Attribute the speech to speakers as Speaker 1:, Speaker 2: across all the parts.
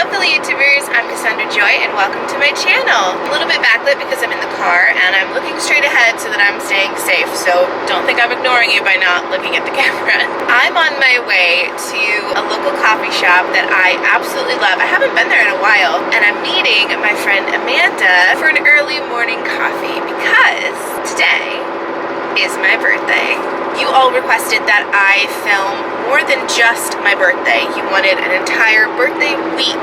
Speaker 1: up, fellow YouTubers? I'm Cassandra Joy, and welcome to my channel. A little bit backlit because I'm in the car, and I'm looking straight ahead so that I'm staying safe, so don't think I'm ignoring you by not looking at the camera. I'm on my way to a local coffee shop that I absolutely love. I haven't been there in a while, and I'm meeting my friend Amanda for an early morning coffee because today is my birthday. You all requested that I film more than just my birthday. You wanted an entire birthday week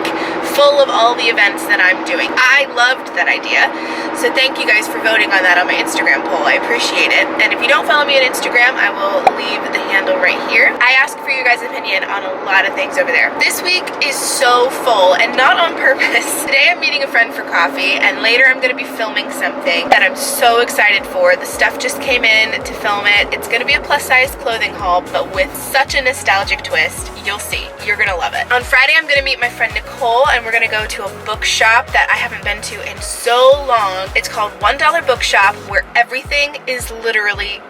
Speaker 1: full of all the events that I'm doing. I loved that idea, so thank you guys for voting on that on my Instagram poll. I appreciate it. And if you don't follow me on Instagram, I will leave the handle right here. I ask for your guys' opinion on a lot of things over there. This week is so full, and not on purpose. Today I'm meeting a friend for coffee, and later I'm going to be filming something that I'm so excited for. The stuff just came in to film it. It's going to be a plus-size clothing haul, but with such a nostalgic twist. You'll see. You're gonna love it. On Friday, I'm gonna meet my friend Nicole, and we're gonna go to a bookshop that I haven't been to in so long. It's called $1 Bookshop, where everything is literally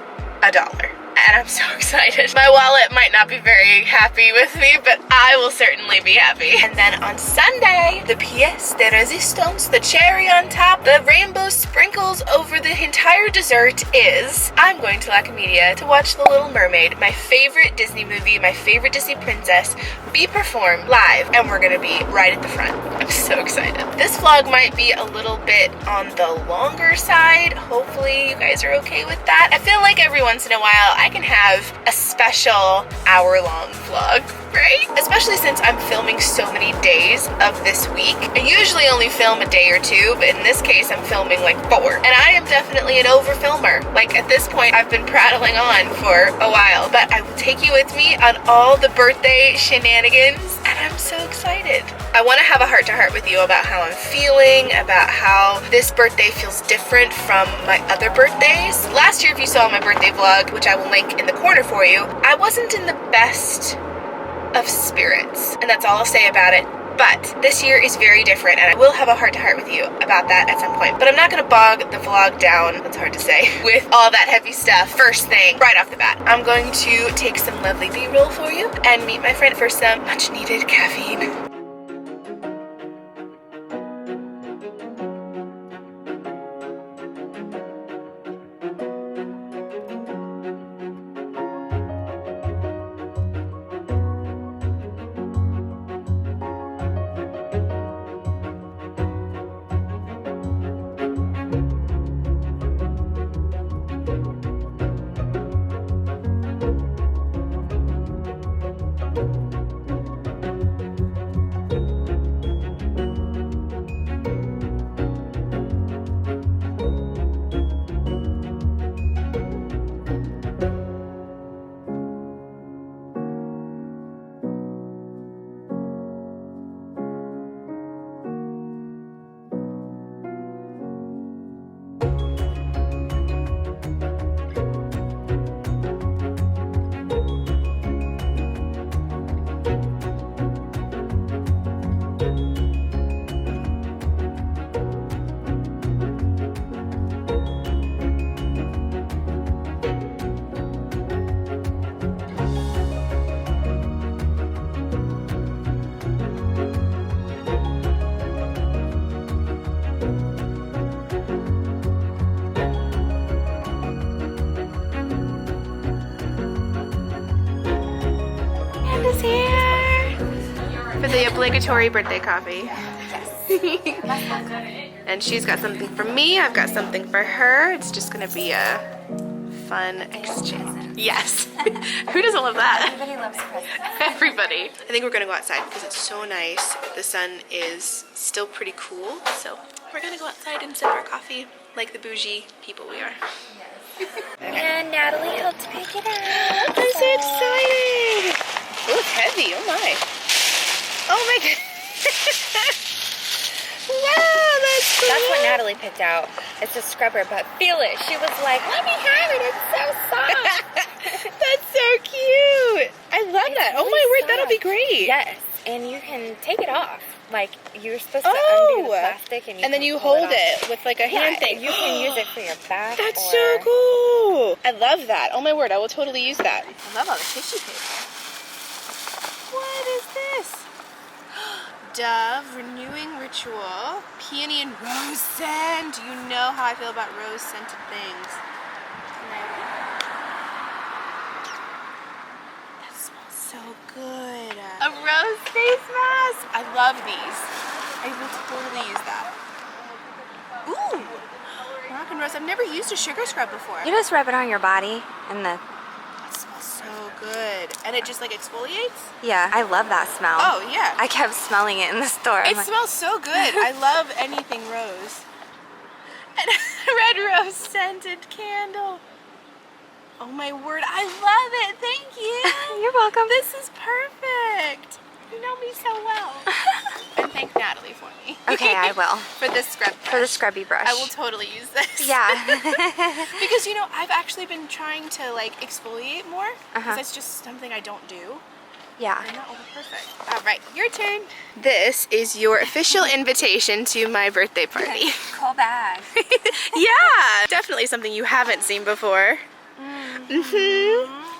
Speaker 1: $1. And I'm so excited. My wallet might not be very happy with me, but I will certainly be happy. And then on Sunday, the pièce de résistance, the cherry on top, the rainbow sprinkles over the entire dessert is I'm going to Camedia to watch The Little Mermaid, my favorite Disney movie, my favorite Disney princess, be performed live, and we're gonna be right at the front. I'm so excited. This vlog might be a little bit on the longer side. Hopefully you guys are okay with that. I feel like every once in a while I can have a special hour-long vlog, right? Especially since I'm filming so many days of this week. I usually only film a day or two, but in this case I'm filming like 4. And I am definitely an over-filmer. Like at this point I've been prattling on for a while, but I will take you with me on all the birthday shenanigans, and I'm so excited. I want to have a heart-to-heart with you about how I'm feeling, about how this birthday feels different from my other birthdays. Last year, if you saw my birthday vlog, which I will link in the corner for you, I wasn't in the best of spirits, and that's all I'll say about it. But this year is very different, and I will have a heart-to-heart with you about that at some point. But I'm not going to bog the vlog down, that's hard to say, with all that heavy stuff first thing right off the bat. I'm going to take some lovely B-roll for you and meet my friend for some much-needed caffeine. For the obligatory birthday coffee. Yes. And she's got something for me, I've got something for her. It's just gonna be a fun exchange. Yes. Who doesn't love that?
Speaker 2: Everybody loves presents.
Speaker 1: Everybody. I think we're gonna go outside because it's so nice. The sun is still pretty cool, so we're gonna go outside and sip our coffee like the bougie people we are.
Speaker 2: Yes. And Natalie helped pick it up.
Speaker 1: I'm so excited. Oh, it's heavy. Oh my. Oh my god. Wow, that's cool.
Speaker 2: That's what Natalie picked out. It's a scrubber, but feel it. She was like, let me have it. It's so soft.
Speaker 1: That's so cute. I love that. Oh my word, that'll be great.
Speaker 2: Yes, and you can take it off. Like, you're supposed to undo the plastic and
Speaker 1: then you hold it with like a hand thing.
Speaker 2: You can use it for your back.
Speaker 1: That's so cool. I love that. Oh my word, I will totally use that. I love all the tissue paper. What is this? Dove, Renewing Ritual, Peony and Rose Scent. You know how I feel about rose scented things. That smells so good. A rose face mask. I love these. I will totally use that. Ooh, Moroccan Rose. I've never used a sugar scrub before.
Speaker 2: You just rub it on your body and the...
Speaker 1: It smells so good. And it just like exfoliates?
Speaker 2: Yeah, I love that smell.
Speaker 1: Oh, yeah.
Speaker 2: I kept smelling it in the store.
Speaker 1: It smells so good. I love anything rose. And red rose scented candle. Oh my word, I love it. Thank you.
Speaker 2: You're welcome.
Speaker 1: This is perfect. You know me so well. And thank Natalie for me.
Speaker 2: Okay, I will.
Speaker 1: For this scrub brush.
Speaker 2: For the scrubby brush.
Speaker 1: I will totally use this.
Speaker 2: Yeah.
Speaker 1: Because, you know, I've actually been trying to, like, exfoliate more. Because it's just something I don't do.
Speaker 2: Yeah.
Speaker 1: I'm not over perfect. All right, your turn. This is your official invitation to my birthday party.
Speaker 2: Cool bag.
Speaker 1: Yeah, definitely something you haven't seen before.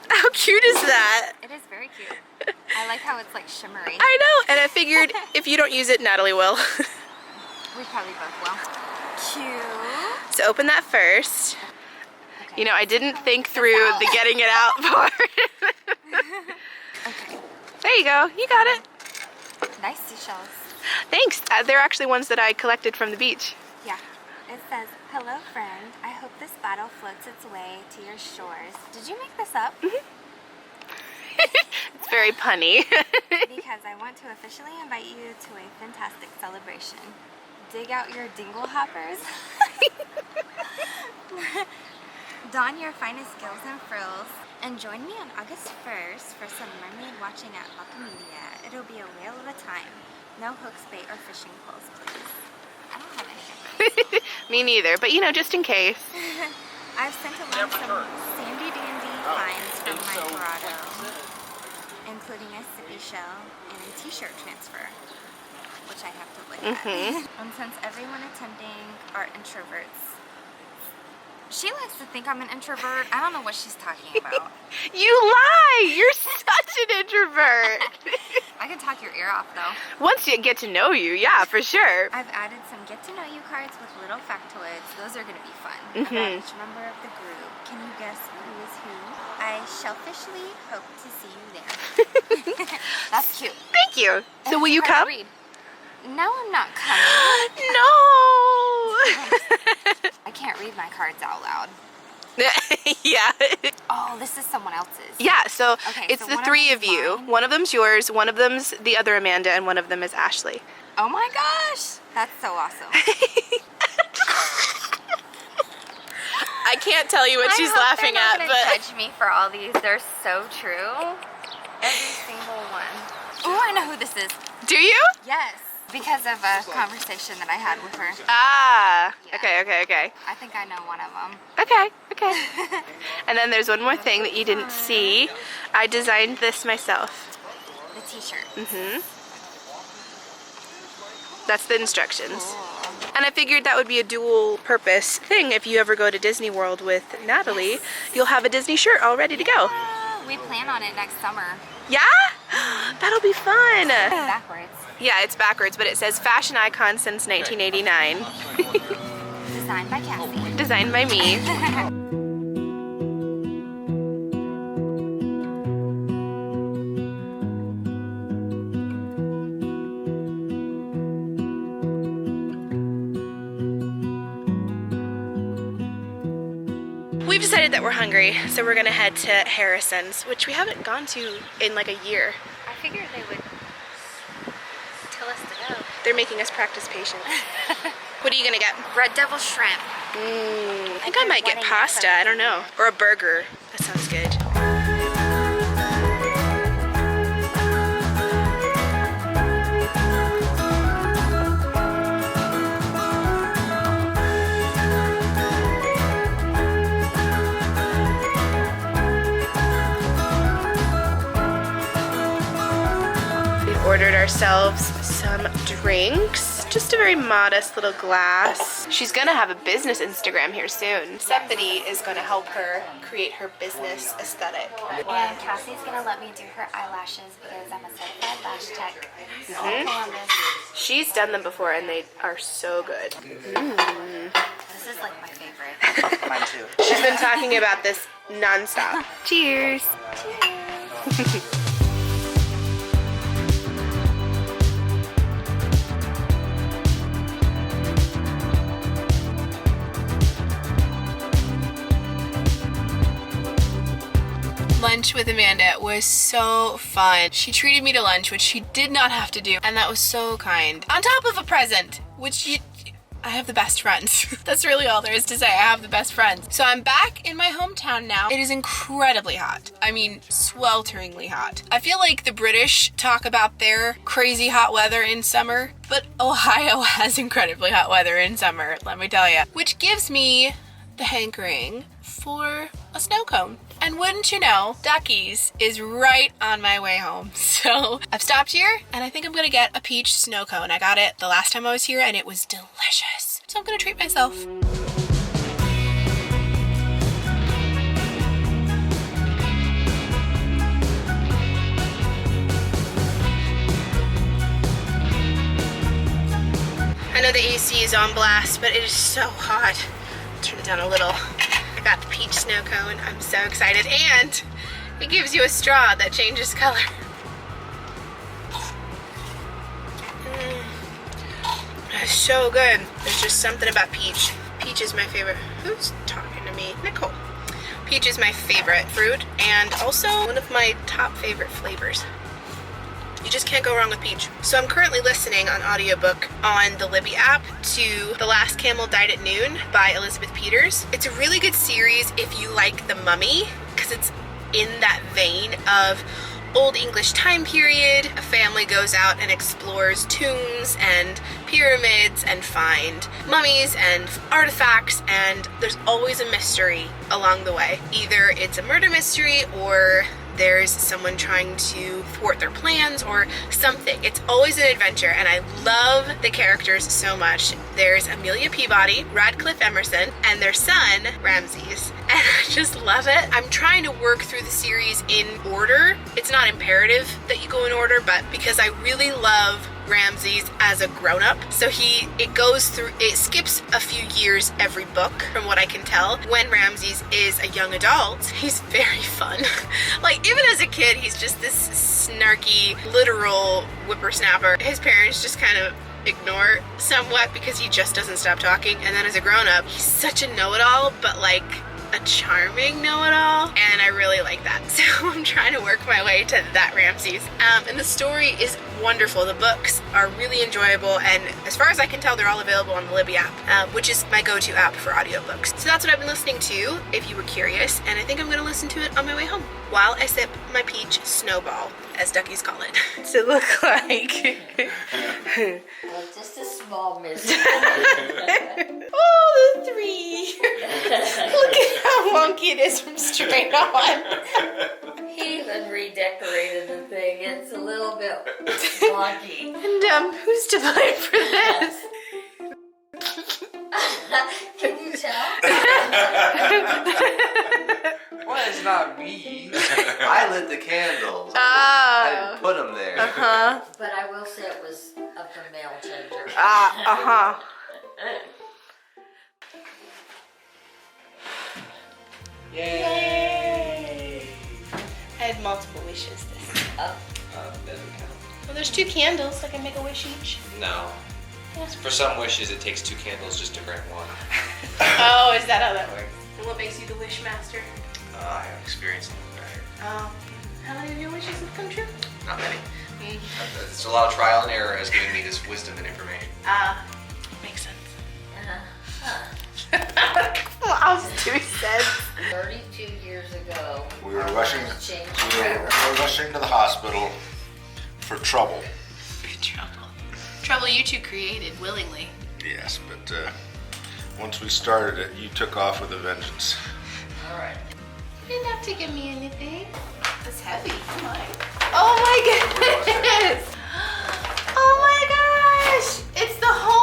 Speaker 1: How cute is that?
Speaker 2: It is very cute. I like how it's like shimmery.
Speaker 1: I know, and I figured if you don't use it, Natalie will.
Speaker 2: We probably both will. Cute.
Speaker 1: So open that first.
Speaker 2: Okay.
Speaker 1: You know, I didn't think through the getting it out part.
Speaker 2: Okay.
Speaker 1: There you go, you got it.
Speaker 2: Nice seashells.
Speaker 1: Thanks, they're actually ones that I collected from the beach.
Speaker 2: Yeah. It says, "Hello friend, I hope this bottle floats its way to your shores." Did you make this up?
Speaker 1: It's very punny.
Speaker 2: Because I want to officially invite you to a fantastic celebration. Dig out your dingle hoppers. Don your finest gills and frills. And join me on August 1st for some mermaid watching at Camedia. It'll be a whale of a time. No hooks, bait, or fishing poles, please. I don't have any.
Speaker 1: Me neither, but you know, just in case.
Speaker 2: I've sent along some sandy dandy finds from my grotto, including a sippy shell and a t-shirt transfer, which I have to look at. And since everyone attending are introverts, she likes to think I'm an introvert. I don't know what she's talking about.
Speaker 1: You lie! You're such an introvert.
Speaker 2: I can talk your ear off though.
Speaker 1: Once you get to know you, yeah, for sure.
Speaker 2: I've added some get to know you cards with little factoids. Those are going to be fun. About each member of the group. Can you guess who is who? I shellfishly hope to see you there. That's cute.
Speaker 1: Thank you. So will you come?
Speaker 2: Read. No, I'm not coming.
Speaker 1: No!
Speaker 2: I can't read my cards out loud.
Speaker 1: Yeah.
Speaker 2: Oh, this is someone else's.
Speaker 1: Yeah, so
Speaker 2: Okay,
Speaker 1: it's
Speaker 2: so
Speaker 1: the
Speaker 2: one
Speaker 1: three
Speaker 2: of
Speaker 1: of
Speaker 2: them's
Speaker 1: you.
Speaker 2: mine.
Speaker 1: One of them's yours, one of them's the other Amanda, and one of them is Ashley.
Speaker 2: Oh my gosh. That's so awesome.
Speaker 1: I can't tell you what she's laughing at,
Speaker 2: they're not
Speaker 1: but...
Speaker 2: gonna judge me for all these. They're so true. Every single one. Oh, I know who this is.
Speaker 1: Do you?
Speaker 2: Yes. Because of a conversation that I had with her.
Speaker 1: Ah,
Speaker 2: Yeah.
Speaker 1: okay.
Speaker 2: I think I know one of them.
Speaker 1: Okay. And then there's one more thing that you didn't see. I designed this myself.
Speaker 2: The t-shirt.
Speaker 1: That's the instructions.
Speaker 2: Cool.
Speaker 1: And I figured that would be a dual purpose thing. If you ever go to Disney World with Natalie, you'll have a Disney shirt all ready to go.
Speaker 2: We plan on it next summer.
Speaker 1: Yeah? That'll be fun.
Speaker 2: Backwards.
Speaker 1: Yeah, it's backwards, but it says fashion icon since 1989.
Speaker 2: Designed by Cassie.
Speaker 1: Designed by me. We've decided that we're hungry, so we're gonna head to Harrison's, which we haven't gone to in like a year.
Speaker 2: I figured they would tell us to go.
Speaker 1: They're making us practice patience. What are you gonna get?
Speaker 2: Red Devil shrimp.
Speaker 1: I think I might get pasta, I don't know. Or a burger, that sounds good. Ordered ourselves some drinks just a very modest little glass. She's gonna have a business Instagram here soon. Somebody is gonna help her create her business aesthetic.
Speaker 2: And Cassie's gonna let me do her eyelashes because I'm a certified lash tech. Columbus.
Speaker 1: She's done them before and they are so good.
Speaker 2: This is like my favorite.
Speaker 3: Mine too.
Speaker 1: She's been talking about this nonstop. Cheers. Lunch with Amanda was so fun. She treated me to lunch, which she did not have to do, and that was so kind. On top of a present, which I have the best friends. That's really all there is to say. I have the best friends. So I'm back in my hometown now. It is incredibly hot. I mean, swelteringly hot. I feel like the British talk about their crazy hot weather in summer, but Ohio has incredibly hot weather in summer, let me tell you. Which gives me the hankering for a snow cone. And wouldn't you know, Ducky's is right on my way home. So I've stopped here and I think I'm gonna get a peach snow cone. I got it the last time I was here and it was delicious. So I'm gonna treat myself. I know the AC is on blast, but it is so hot. Turn it down a little. I got the peach snow cone. I'm so excited. And it gives you a straw that changes color. It's so good. There's just something about peach. Peach is my favorite. Who's talking to me? Nicole. Peach is my favorite fruit and also one of my top favorite flavors. You just can't go wrong with peach. So I'm currently listening on audiobook on the Libby app to The Last Camel Died at Noon by Elizabeth Peters. It's a really good series if you like The Mummy, because it's in that vein of Old English time period. A family goes out and explores tombs and pyramids and find mummies and artifacts, and there's always a mystery along the way. Either it's a murder mystery or there's someone trying to thwart their plans or something. It's always an adventure and I love the characters so much. There's Amelia Peabody, Radcliffe Emerson, and their son, Ramses. And I just love it. I'm trying to work through the series in order. It's not imperative that you go in order, but because I really love Ramses as a grown-up. So it skips a few years every book from what I can tell. When Ramses is a young adult, he's very fun. Like even as a kid, he's just this snarky, literal whippersnapper. His parents just kind of ignore somewhat because he just doesn't stop talking. And then as a grown-up, he's such a know-it-all, but like a charming know-it-all, and I really like that. So I'm trying to work my way to that Ramses. And the story is wonderful. The books are really enjoyable, and as far as I can tell, they're all available on the Libby app, which is my go-to app for audiobooks. So that's what I've been listening to, if you were curious, and I think I'm gonna listen to it on my way home while I sip my peach snowball, as duckies call it. What's it look like?
Speaker 4: Well, just a small mist.
Speaker 1: Oh, the three! Look at how wonky it is from straight on.
Speaker 4: He even redecorated the thing. It's a little bit wonky.
Speaker 1: And who's to blame for this?
Speaker 4: Can you tell?
Speaker 3: Well, it's not me. I lit the candles. I didn't put them there.
Speaker 4: But I will say it was of the male gender.
Speaker 1: Yay! I had multiple wishes this time.
Speaker 5: Doesn't count.
Speaker 1: Well, there's 2 candles, so I can make a wish each.
Speaker 5: No.
Speaker 1: Yeah.
Speaker 5: For some wishes, it takes 2 candles just to grant one.
Speaker 1: Oh, is that how that works? And what makes you the wish master?
Speaker 5: I have experience in it.
Speaker 1: Oh. How many of your wishes have come true?
Speaker 5: Not many. It's a lot of trial and error has given me this wisdom and information.
Speaker 1: Makes sense.
Speaker 4: Uh-huh.
Speaker 1: Klaus, 2 cents.
Speaker 4: 32 years ago,
Speaker 6: We were rushing to the hospital for trouble.
Speaker 1: Trouble you 2 created willingly.
Speaker 6: Yes, but once we started it, you took off with a vengeance.
Speaker 4: All right.
Speaker 1: You didn't have to give me anything. It's heavy. Come on. Oh my goodness! Oh my gosh! It's the whole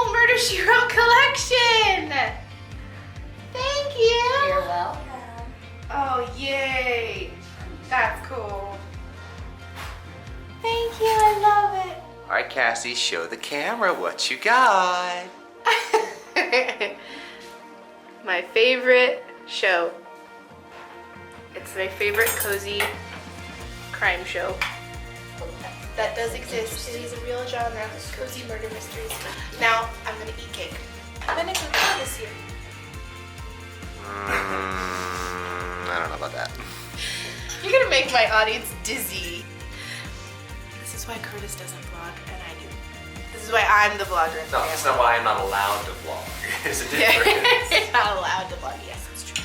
Speaker 3: Alright, Cassie, show the camera what you got.
Speaker 1: My favorite show. It's my favorite cozy crime show. That does exist. It is a real genre. Cozy murder mysteries. Now, I'm gonna eat cake. I'm gonna go this year.
Speaker 3: I don't know about that.
Speaker 1: You're gonna make my audience dizzy. This is why Curtis doesn't vlog and I do. This is why I'm the vlogger.
Speaker 3: No, that's not why I'm not allowed to vlog. There's a difference.
Speaker 1: You're not allowed to vlog. Yes, it's true.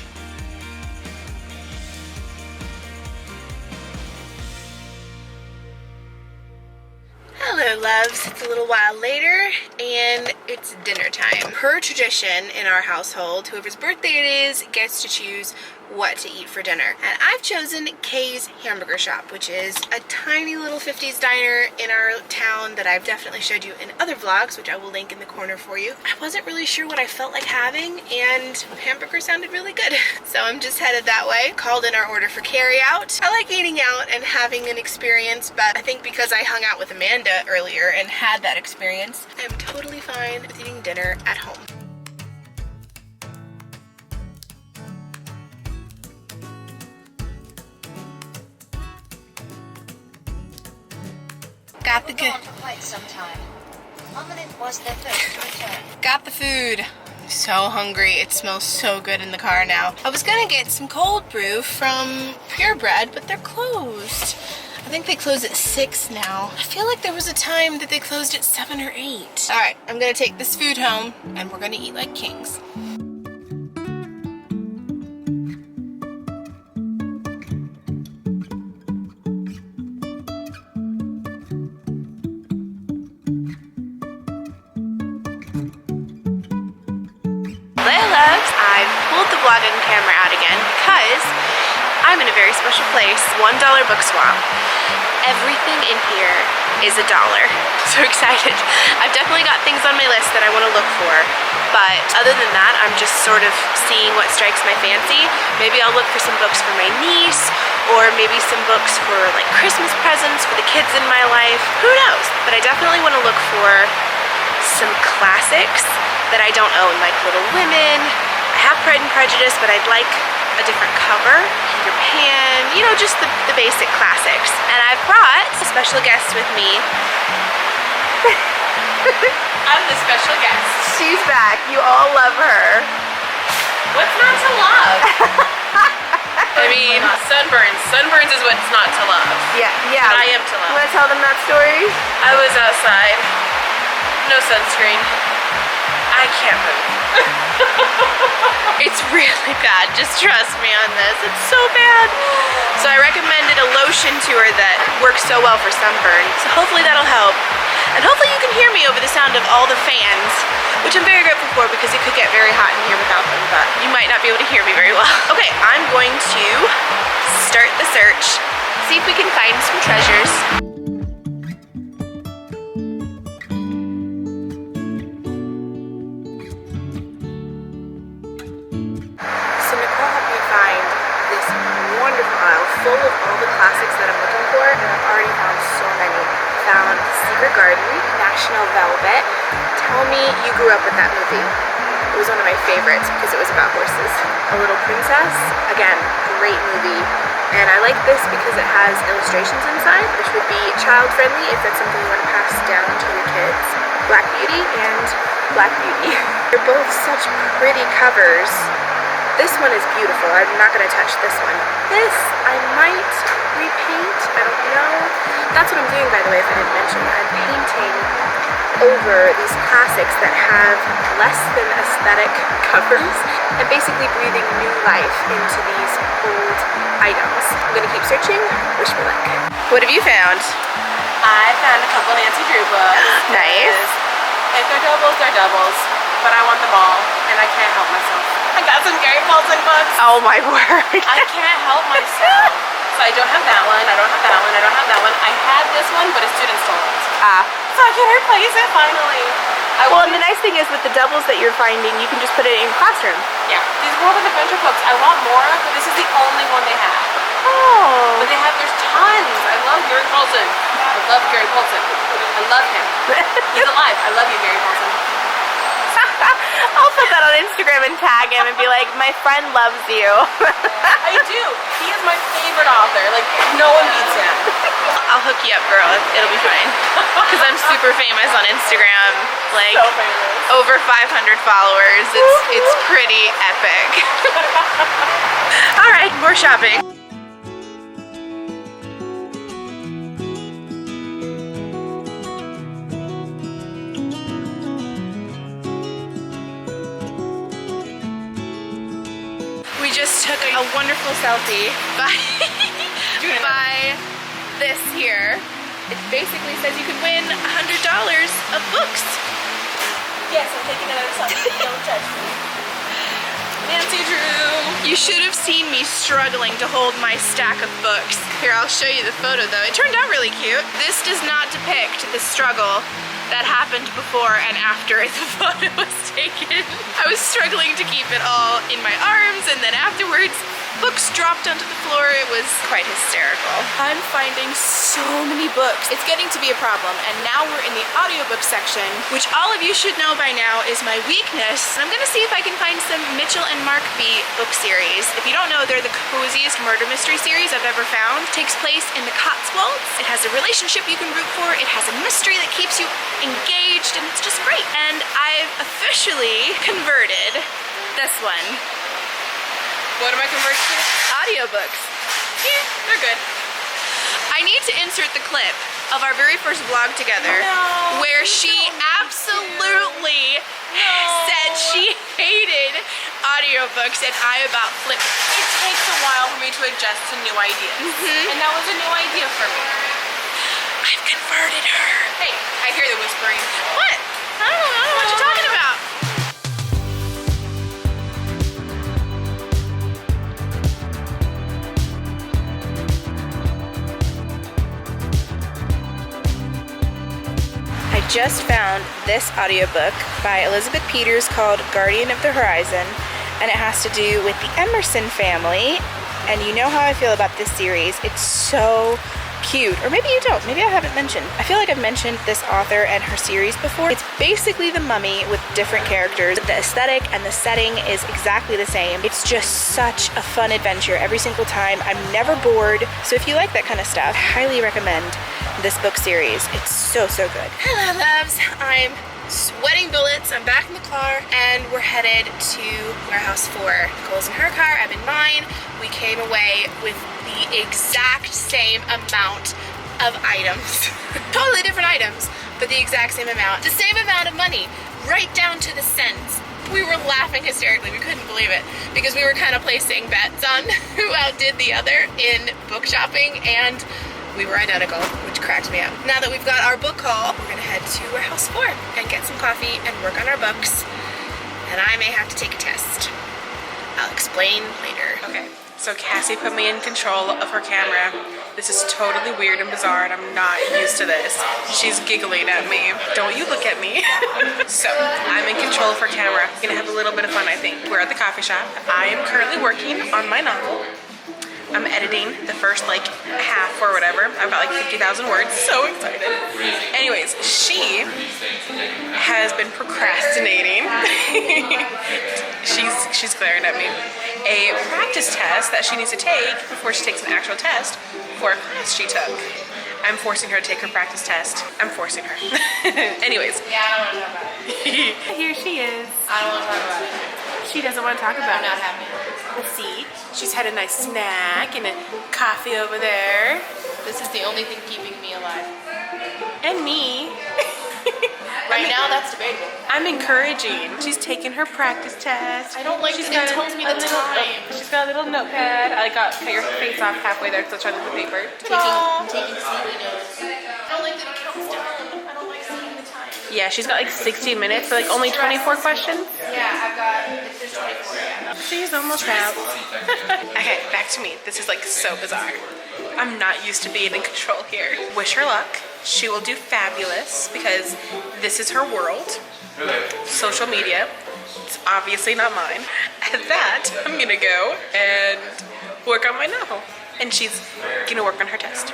Speaker 1: Hello, loves. It's a little while later, and it's dinner time. Per tradition in our household, whoever's birthday it is gets to choose what to eat for dinner. And I've chosen Kay's Hamburger Shop, which is a tiny little 50s diner in our town that I've definitely showed you in other vlogs, which I will link in the corner for you. I wasn't really sure what I felt like having, and hamburger sounded really good. So I'm just headed that way. Called in our order for carry out. I like eating out and having an experience, but I think because I hung out with Amanda earlier and had that experience, I'm totally fine with eating dinner at home. Got the good.
Speaker 4: Quite some time. Prominent was their first to return.
Speaker 1: Got the food. So hungry. It smells so good in the car now. I was gonna get some cold brew from Purebred, but they're closed. I think they close at 6 now. I feel like there was a time that they closed at 7 or 8. All right, I'm gonna take this food home and we're gonna eat like kings. I've pulled the vlogging camera out again because I'm in a very special place, $1 book swap. Everything in here is $1. So excited. I've definitely got things on my list that I want to look for, but other than that, I'm just sort of seeing what strikes my fancy. Maybe I'll look for some books for my niece, or maybe some books for like Christmas presents for the kids in my life. Who knows? But I definitely want to look for some classics that I don't own, like Little Women. I have Pride and Prejudice, but I'd like a different cover. Peter Pan, you know, just the basic classics. And I've brought a special guest with me. I'm the special guest. She's back. You all love her. What's not to love? I mean, sunburns. Sunburns is what's not to love. Yeah. But I am to love. You want to tell them that story? I was outside. No sunscreen. I can't move. It's really bad. Just trust me on this. It's so bad. So I recommended a lotion to her that works so well for sunburn. So hopefully that'll help. And hopefully you can hear me over the sound of all the fans, which I'm very grateful for because it could get very hot in here without them, but you might not be able to hear me very well. Okay, I'm going to start the search, see if we can find some treasures. Full of all the classics that I'm looking for, and I've already found so many. Found Secret Garden, National Velvet. Tell me you grew up with that movie. It was one of my favorites because it was about horses. A Little Princess, again, great movie. And I like this because it has illustrations inside, which would be child friendly if that's something you want to pass down to your kids. Black Beauty and Black Beauty. They're both such pretty covers. This one is beautiful. I'm not going to touch this one. This, I might repaint. I don't know. That's what I'm doing, by the way, if I didn't mention. I'm painting over these classics that have less than aesthetic covers and basically breathing new life into these old items. I'm going to keep searching. Wish me luck. What have you found? I found a couple Nancy Drew books. Nice. If they're doubles, they're doubles. But I want them all, and I can't help myself. I got some Gary Paulson books. Oh my word. I can't help myself. So I don't have that one, I don't have that one, I don't have that one. I had this one, but a student stole it. So I can replace it finally. And the nice thing is with the doubles that you're finding, you can just put it in your classroom. Yeah. These World of Adventure books, I want more, but this is the only one they have. Oh. But there's tons. I love Gary Paulson. I love Gary Paulson. I love him. I love you, Mary Paulson. I'll put that on Instagram and tag him and be like, my friend loves you. I do. He is my favorite author. Like, no one beats him. I'll hook you up, girl. It'll be fine. Because I'm super famous on Instagram. Like, so famous. Over 500 followers. It's pretty epic. All right, more shopping. We just took a wonderful selfie by this here. It basically says you can win $100 of books. Yes, I'm taking another selfie. Don't judge me. Nancy Drew. You should have seen me struggling to hold my stack of books. Here, I'll show you the photo though. It turned out really cute. This does not depict the struggle that happened before and after the photo was taken. I was struggling to keep it all in my arms, and then afterwards, books dropped onto the floor. It was quite hysterical. I'm finding so many books. It's getting to be a problem, and now we're in the audiobook section, which all of you should know by now is my weakness. And I'm gonna see if I can find some Mitchell and Mark B book series. If you don't know, they're the coziest murder mystery series I've ever found. It takes place in the Cotswolds. It has a relationship you can root for. It has a mystery that keeps you engaged, and it's just great. And I've officially converted this one. What am I converting to? Audiobooks. Yeah, they're good. I need to insert the clip of our very first vlog together where she absolutely said she hated audiobooks and I about flipped. It takes a while for me to adjust to new ideas. And that was a new idea for me. I've converted her. Hey, I hear the whispering. What? I don't know what you're talking about. I just found this audiobook by Elizabeth Peters called Guardian of the Horizon, and it has to do with the Emerson family. And you know how I feel about this series. It's so cute. Or maybe you don't. Maybe I haven't mentioned. I feel like I've mentioned this author and her series before. It's basically The Mummy with different characters. The aesthetic and the setting is exactly the same. It's just such a fun adventure every single time. I'm never bored. So if you like that kind of stuff, I highly recommend this book series. It's so good. Hello loves. I'm sweating bullets. I'm back in the car and we're headed to Warehouse 4. Nicole's in her car, I'm in mine. We came away with the exact same amount of items. Totally different items, but the exact same amount. The same amount of money, right down to the cents. We were laughing hysterically, we couldn't believe it, because we were kind of placing bets on who outdid the other in book shopping, and we were identical, which cracked me up. Now that we've got our book haul, we're gonna head to Warehouse 4 and get some coffee and work on our books, and I may have to take a test. I'll explain later. Okay, so Cassie put me in control of her camera. This is totally weird and bizarre, and I'm not used to this. She's giggling at me. Don't you look at me. So, I'm in control of her camera. We're gonna have a little bit of fun, I think. We're at the coffee shop. I am currently working on my novel. I'm editing the first like half or whatever. I've got like 50,000 words, so excited. Anyways, she has been procrastinating. she's glaring at me. A practice test that she needs to take before she takes an actual test for a class she took. I'm forcing her to take her practice test. I'm forcing her. Anyways. Yeah, I don't want to talk about it. Here she is. I don't want to talk about it. She doesn't want to talk about it. I'm not happy. Let's see. She's had a nice snack and a coffee over there. This is the only thing keeping me alive. And me. Right now, that's debatable. I'm encouraging. She's taking her practice test. I don't like that it tells me the time. She's got a little notepad. I got cut your face off halfway there because I tried to the paper. I'm taking sleepy notes. I don't like that it counts down. I don't like seeing the time. Yeah, she's got like 16 minutes, so like only 24 questions. Yeah, I've got, it's 24, yeah. She's almost out. Okay, back to me. This is like so bizarre. I'm not used to being in control here. Wish her luck. She will do fabulous because this is her world. Social media. It's obviously not mine. At that, I'm gonna go and work on my novel. And she's gonna work on her test.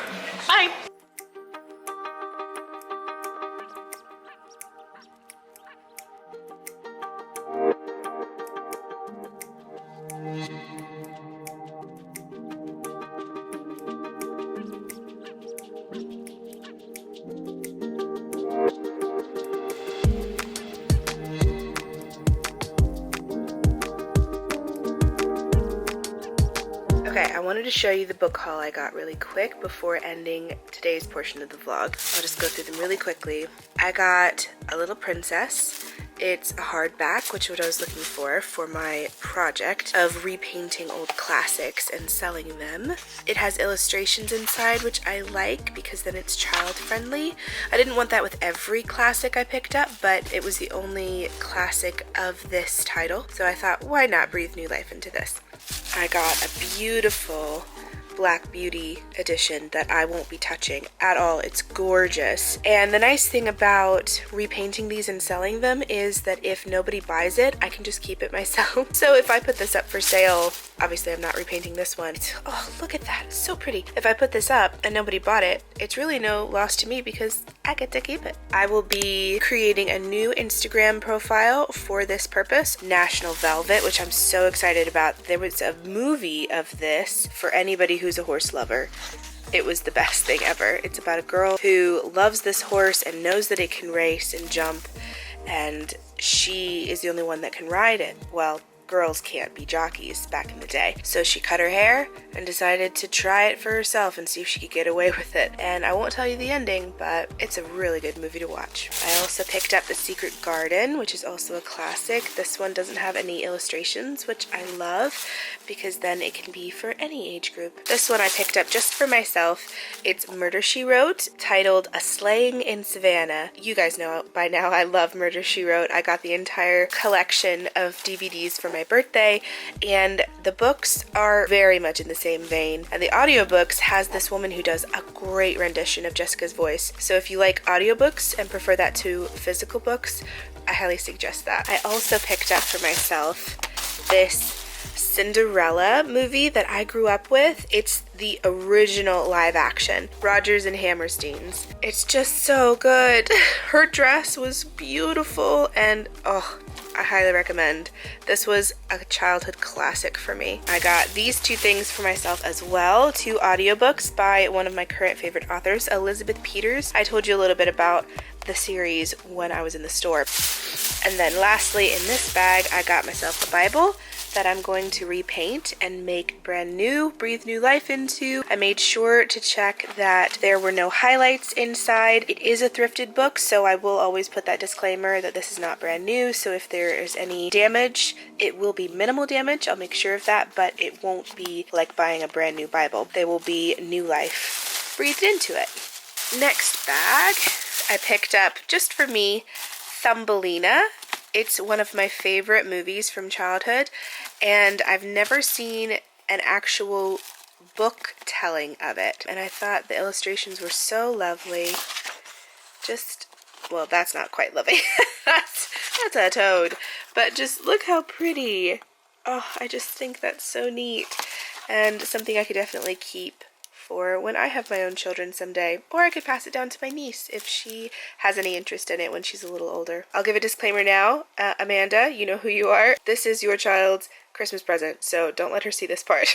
Speaker 1: Bye. wanted to show you the book haul I got really quick before ending today's portion of the vlog. I'll just go through them really quickly. I got A Little Princess. It's a hardback, which is what I was looking for my project of repainting old classics and selling them. It has illustrations inside, which I like because then it's child friendly. I didn't want that with every classic I picked up, but it was the only classic of this title, so I thought, why not breathe new life into this? I got a beautiful Black Beauty edition that I won't be touching at all. It's gorgeous. And the nice thing about repainting these and selling them is that if nobody buys it, I can just keep it myself. So if I put this up for sale, obviously I'm not repainting this one. Oh, look at that, it's so pretty. If I put this up and nobody bought it, it's really no loss to me because I get to keep it. I will be creating a new Instagram profile for this purpose, National Velvet, which I'm so excited about. There was a movie of this for anybody who's a horse lover. It was the best thing ever. It's about a girl who loves this horse and knows that it can race and jump, and she is the only one that can ride it. Well, girls can't be jockeys back in the day. So she cut her hair and decided to try it for herself and see if she could get away with it. And I won't tell you the ending, but it's a really good movie to watch. I also picked up The Secret Garden, which is also a classic. This one doesn't have any illustrations, which I love because then it can be for any age group. This one I picked up just for myself. It's Murder, She Wrote, titled A Slaying in Savannah. You guys know by now I love Murder, She Wrote. I got the entire collection of DVDs for my birthday, and the books are very much in the same vein. And the audiobooks has this woman who does a great rendition of Jessica's voice. So if you like audiobooks and prefer that to physical books, I highly suggest that. I also picked up for myself this Cinderella movie that I grew up with. It's the original live action, Rodgers and Hammerstein's. It's just so good. Her dress was beautiful, and oh, I highly recommend. This was a childhood classic for me. I got these two things for myself as well, two audiobooks by one of my current favorite authors, Elizabeth Peters. I told you a little bit about the series when I was in the store. And then lastly, in this bag, I got myself a Bible that I'm going to repaint and make brand new, breathe new life into. I made sure to check that there were no highlights inside. It is a thrifted book, so I will always put that disclaimer that this is not brand new, so if there is any damage, it will be minimal damage. I'll make sure of that, but it won't be like buying a brand new Bible. There will be new life breathed into it. Next bag, I picked up, just for me, Thumbelina. It's one of my favorite movies from childhood, and I've never seen an actual book telling of it. And I thought the illustrations were so lovely. Just, well, that's not quite lovely. that's a toad. But just look how pretty. Oh, I just think that's so neat. And something I could definitely keep for when I have my own children someday, or I could pass it down to my niece if she has any interest in it when she's a little older. I'll give a disclaimer now. Amanda, you know who you are. This is your child's Christmas present, so don't let her see this part.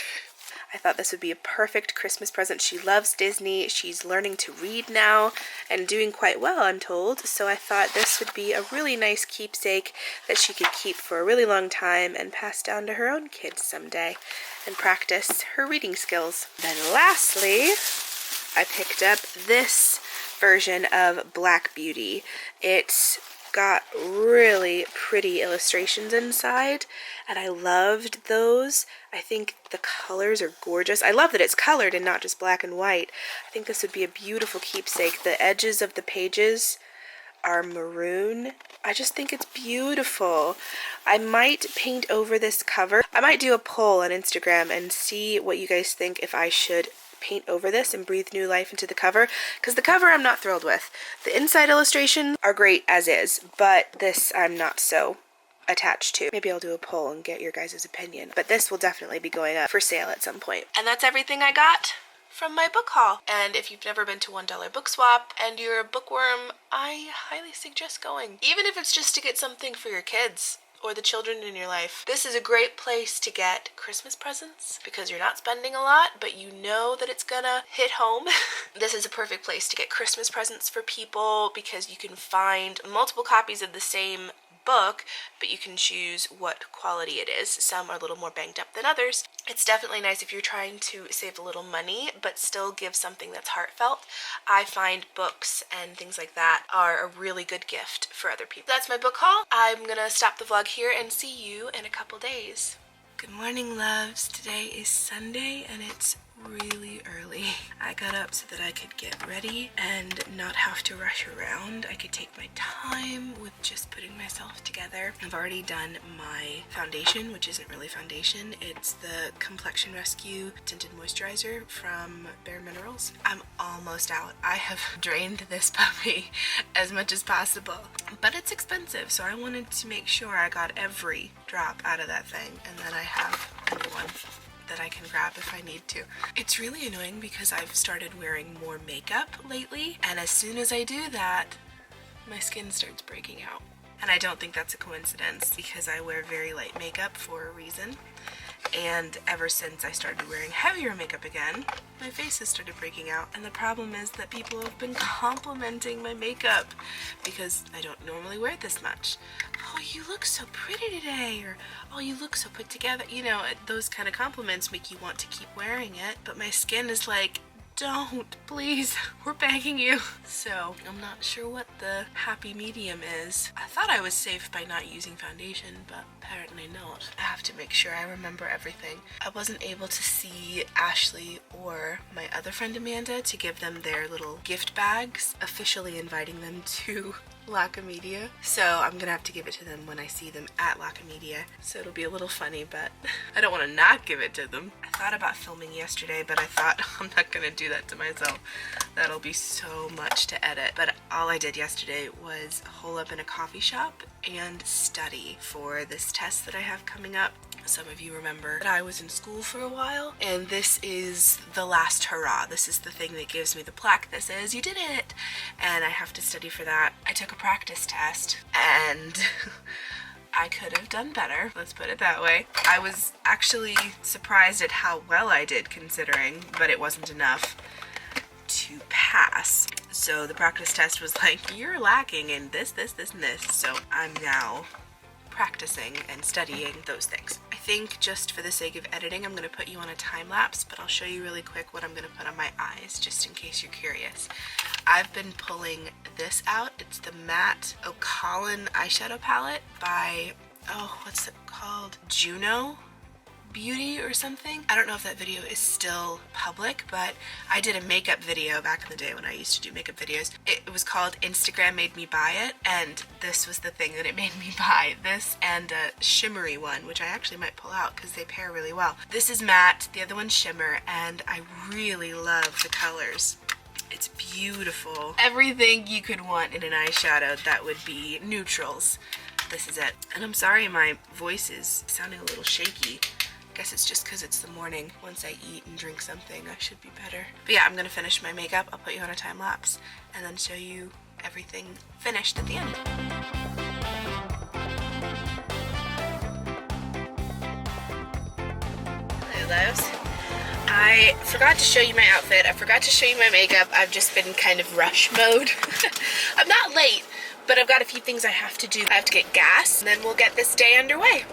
Speaker 1: I thought this would be a perfect Christmas present. She loves Disney. She's learning to read now and doing quite well, I'm told. So I thought this would be a really nice keepsake that she could keep for a really long time and pass down to her own kids someday and practice her reading skills. Then lastly, I picked up this version of Black Beauty. It's got really pretty illustrations inside, and I loved those. I think the colors are gorgeous. I love that it's colored and not just black and white. I think this would be a beautiful keepsake. The edges of the pages are maroon. I just think it's beautiful. I might paint over this cover. I might do a poll on Instagram and see what you guys think if I should paint over this and breathe new life into the cover, because the cover I'm not thrilled with. The inside illustrations are great as is, but this I'm not so attached to. Maybe I'll do a poll and get your guys' opinion, but this will definitely be going up for sale at some point. And that's everything I got from my book haul. And if you've never been to $1 Book Swap and you're a bookworm, I highly suggest going. Even if it's just to get something for your kids or the children in your life. This is a great place to get Christmas presents because you're not spending a lot, but you know that it's gonna hit home. This is a perfect place to get Christmas presents for people because you can find multiple copies of the same book, but you can choose what quality it is. Some are a little more banged up than others. It's definitely nice if you're trying to save a little money but still give something that's heartfelt. I find books and things like that are a really good gift for other people. That's my book haul. I'm gonna stop the vlog here and see you in a couple days. Good morning, loves. Today is Sunday and it's really early. I got up so that I could get ready and not have to rush around. I could take my time with just putting myself together. I've already done my foundation, which isn't really foundation. It's the Complexion Rescue Tinted Moisturizer from Bare Minerals. I'm almost out. I have drained this puppy as much as possible, but it's expensive, so I wanted to make sure I got every drop out of that thing, and then I have a new one that I can grab if I need to. It's really annoying because I've started wearing more makeup lately, and as soon as I do that, my skin starts breaking out. And I don't think that's a coincidence because I wear very light makeup for a reason. And ever since I started wearing heavier makeup again, my face has started breaking out. And the problem is that people have been complimenting my makeup because I don't normally wear this much. Oh, you look so pretty today, or oh, you look so put together. You know, those kind of compliments make you want to keep wearing it, but my skin is like, don't, please, we're begging you. So I'm not sure what the happy medium is. I thought I was safe by not using foundation, but apparently not. I have to make sure I remember everything. I wasn't able to see Ashley or my other friend Amanda to give them their little gift bags, officially inviting them to Camedia. So I'm gonna have to give it to them when I see them at Camedia. So it'll be a little funny, but I don't want to not give it to them. I thought about filming yesterday, but I thought I'm not gonna do that to myself. That'll be so much to edit. But all I did yesterday was hole up in a coffee shop and study for this test that I have coming up. Some of you remember that I was in school for a while, and this is the last hurrah. This is the thing that gives me the plaque that says you did it, and I have to study for that. I took a practice test and I could have done better, let's put it that way. I was actually surprised at how well I did considering, but it wasn't enough to pass. So the practice test was like, you're lacking in this, this, this, and this. So I'm now practicing and studying those things. I think just for the sake of editing, I'm going to put you on a time lapse, but I'll show you really quick what I'm going to put on my eyes, just in case you're curious. I've been pulling this out. It's the matte O'Colin eyeshadow palette by, oh, what's it called? Juno Beauty or something. I don't know if that video is still public, but I did a makeup video back in the day when I used to do makeup videos. It was called Instagram Made Me Buy It, and this was the thing that it made me buy. This and a shimmery one, which I actually might pull out because they pair really well. This is matte, the other one's shimmer, and I really love the colors. It's beautiful. Everything you could want in an eyeshadow that would be neutrals. This is it. And I'm sorry my voice is sounding a little shaky. I guess it's just because it's the morning. Once I eat and drink something, I should be better. But yeah, I'm gonna finish my makeup. I'll put you on a time lapse and then show you everything finished at the end. Hello, loves. I forgot to show you my outfit. I forgot to show you my makeup. I've just been kind of rush mode. I'm not late, but I've got a few things I have to do. I have to get gas, and then we'll get this day underway.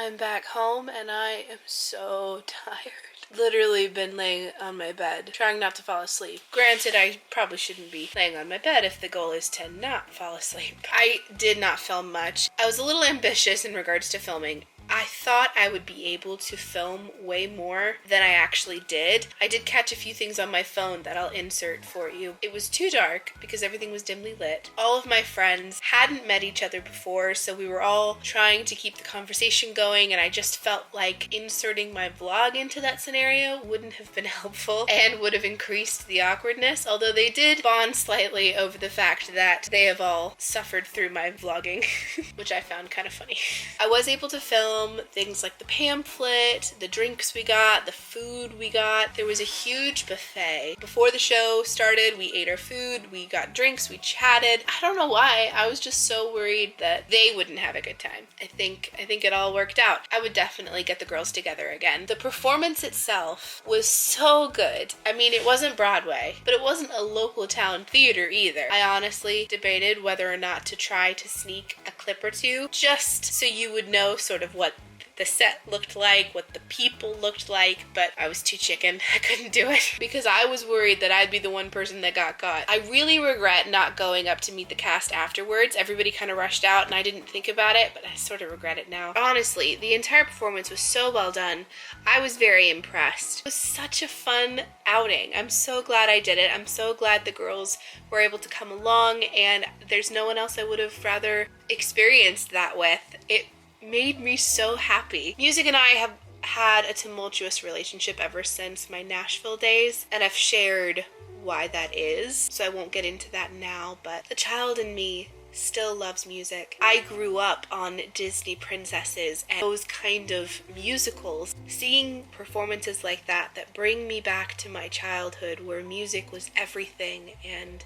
Speaker 1: I'm back home and I am so tired. Literally been laying on my bed, trying not to fall asleep. Granted, I probably shouldn't be laying on my bed if the goal is to not fall asleep. I did not film much. I was a little ambitious in regards to filming. I thought I would be able to film way more than I actually did. I did catch a few things on my phone that I'll insert for you. It was too dark because everything was dimly lit. All of my friends hadn't met each other before, so we were all trying to keep the conversation going, and I just felt like inserting my vlog into that scenario wouldn't have been helpful and would have increased the awkwardness, although they did bond slightly over the fact that they have all suffered through my vlogging, which I found kind of funny. I was able to film things like the pamphlet, the drinks we got, the food we got. There was a huge buffet. Before the show started, we ate our food, we got drinks, we chatted. I don't know why. I was just so worried that they wouldn't have a good time. I think it all worked out. I would definitely get the girls together again. The performance itself was so good. I mean, it wasn't Broadway, but it wasn't a local town theater either. I honestly debated whether or not to try to sneak a clip or two, just so you would know sort of what the set looked like, what the people looked like, but I was too chicken. I couldn't do it because I was worried that I'd be the one person that got caught. I really regret not going up to meet the cast afterwards. Everybody kind of rushed out and I didn't think about it, but I sort of regret it now. Honestly, the entire performance was so well done. I was very impressed. It was such a fun outing. I'm so glad I did it. I'm so glad the girls were able to come along, and there's no one else I would have rather experienced that with. It made me so happy. Music and I have had a tumultuous relationship ever since my Nashville days, and I've shared why that is, so I won't get into that now, but the child in me still loves music. I grew up on Disney princesses and those kind of musicals. Seeing performances like that bring me back to my childhood where music was everything and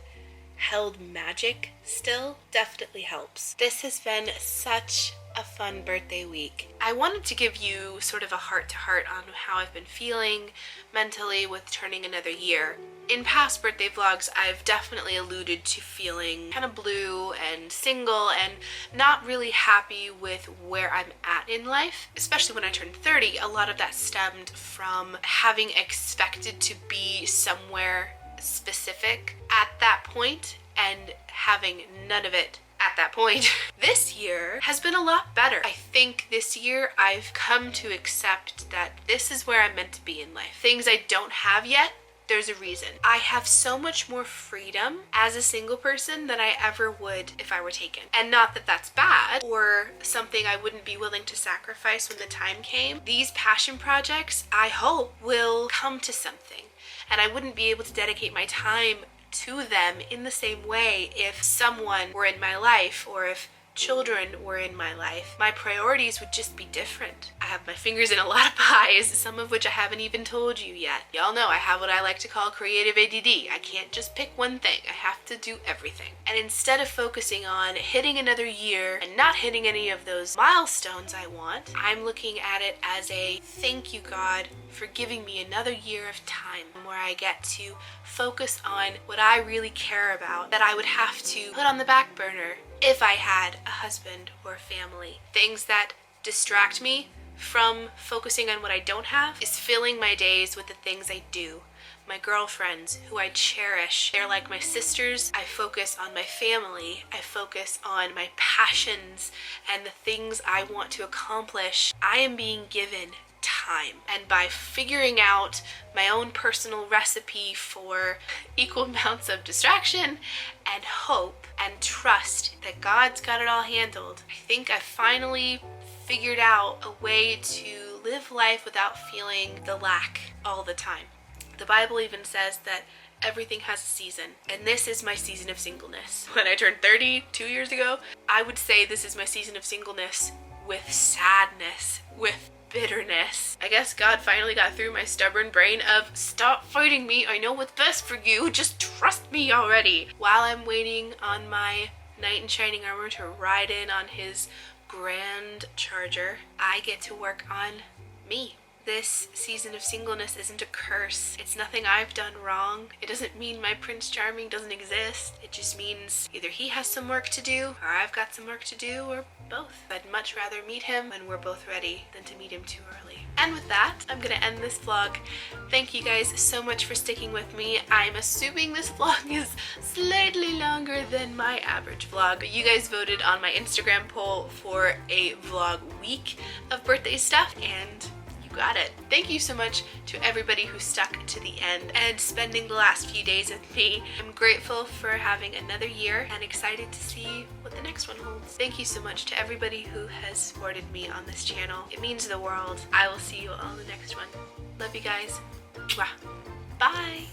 Speaker 1: held magic still, definitely helps. This has been such a fun birthday week. I wanted to give you sort of a heart-to-heart on how I've been feeling mentally with turning another year. In past birthday vlogs, I've definitely alluded to feeling kind of blue and single and not really happy with where I'm at in life. Especially when I turned 30, a lot of that stemmed from having expected to be somewhere specific at that point and having none of it at that point. This year has been a lot better. I think this year I've come to accept that this is where I'm meant to be in life. Things I don't have yet, there's a reason. I have so much more freedom as a single person than I ever would if I were taken. And not that that's bad or something I wouldn't be willing to sacrifice when the time came. These passion projects, I hope, will come to something. And I wouldn't be able to dedicate my time to them in the same way if someone were in my life or if children were in my life. My priorities would just be different. I have my fingers in a lot of pies, some of which I haven't even told you yet. Y'all know I have what I like to call creative ADD. I can't just pick one thing. I have to do everything. And instead of focusing on hitting another year and not hitting any of those milestones I want, I'm looking at it as a thank you, God, for giving me another year of time where I get to focus on what I really care about that I would have to put on the back burner if I had a husband or a family. Things that distract me from focusing on what I don't have is filling my days with the things I do. My girlfriends, who I cherish, they're like my sisters. I focus on my family. I focus on my passions and the things I want to accomplish. I am being given time, and by figuring out my own personal recipe for equal amounts of distraction and hope and trust that God's got it all handled, I think I finally figured out a way to live life without feeling the lack all the time. The Bible even says that everything has a season, and this is my season of singleness. When I turned 30 2 years ago, I would say this is my season of singleness with sadness, with bitterness. I guess God finally got through my stubborn brain of stop fighting me, I know what's best for you, just trust me already. While I'm waiting on my knight in shining armor to ride in on his grand charger, I get to work on me. This season of singleness isn't a curse. It's nothing I've done wrong. It doesn't mean my Prince Charming doesn't exist. It just means either he has some work to do, or I've got some work to do, or both. I'd much rather meet him when we're both ready than to meet him too early. And with that, I'm gonna end this vlog. Thank you guys so much for sticking with me. I'm assuming this vlog is slightly longer than my average vlog. You guys voted on my Instagram poll for a vlog week of birthday stuff, and you got it. Thank you so much to everybody who stuck to the end and spending the last few days with me. I'm grateful for having another year and excited to see what the next one holds. Thank you so much to everybody who has supported me on this channel. It means the world. I will see you all in the next one. Love you guys. Mwah. Bye.